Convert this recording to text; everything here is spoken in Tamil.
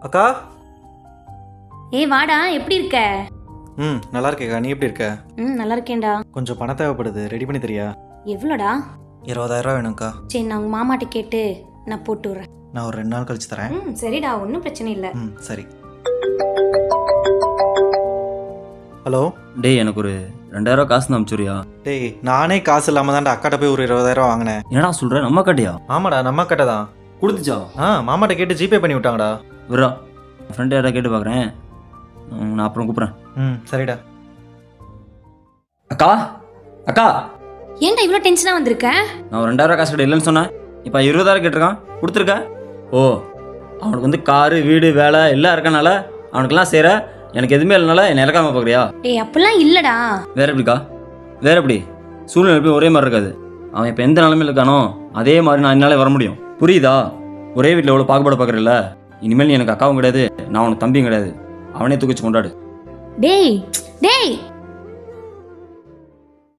அக்கா. ஏய் வாடா, எப்படி இருக்க? நல்லா இருக்கேக்கா. நீ எப்படி இருக்க? நல்லா இருக்கேன்டா. கொஞ்சம் பணம் தேவைப்படுது, ரெடி பண்ணி தரியா? எவ்வளோடா? 20,000 வேணும்க்கா. சரி, நான் உங்க மாமாட்ட கேட்டு நான் போட்டு விட்றேன். நான் ஒரு 2 நாள் கழிச்சு தரேன். சரிடா, ஒன்றும் பிரச்சனை இல்லை. சரி. ஹலோ. டேய், எனக்கு ஒரு 2000 காசு தான் அனுப்பிச்சுரியா? டேய், நானே காசு இல்லாமல் தான்டா அக்காட்ட போய் ஒரு 20,000 வாங்கினேன். என்னடா சொல்ற? நம்ம கட்டியா? ஆமாடா, நம்ம அக்காட்ட தான். கொடுத்துச்சா? மாமாட்ட கேட்டு ஜிபே பண்ணி விட்டாங்கடா. விட்றா, ஃப்ரெண்ட் யாரா கேட்டு பார்க்குறேன். நான் அப்புறம் கூப்பிட்றேன். சரிடா. அக்கா அக்கா, ஏன்டா இவ்வளோ டென்ஷனாக வந்திருக்க? நான் ஒரு 2000 காசு கிட்ட இல்லைன்னு சொன்னேன். இப்போ 20,000 கேட்டிருக்கான், கொடுத்துருக்க. ஓ, அவனுக்கு வந்து காரு வீடு வேலை எல்லாம் இருக்கனால அவனுக்கெல்லாம் சேர, எனக்கு எதுவுமே இல்லைனால என்னை இறக்காம பார்க்குறியா? டேய், அப்பெல்லாம் இல்லைடா. வேற எப்படிக்கா? வேற எப்படி? சூழ்நிலை எப்பயும் ஒரே மாதிரி இருக்காது. அவன் இப்போ எந்த நிலைமையில் இருக்கானோ அதே மாதிரி நான் என்னாலே வர முடியும். புரியுதா? ஒரே வீட்டில் எவ்வளோ பாகுபாடு பார்க்குறல. இனிமேல் நீ எனக்கு அக்காவும் கிடையாது, நான் உனக்கு தம்பியும் கிடையாது. அவனே தூக்கிச்சு கொண்டாடு. டேய் டேய்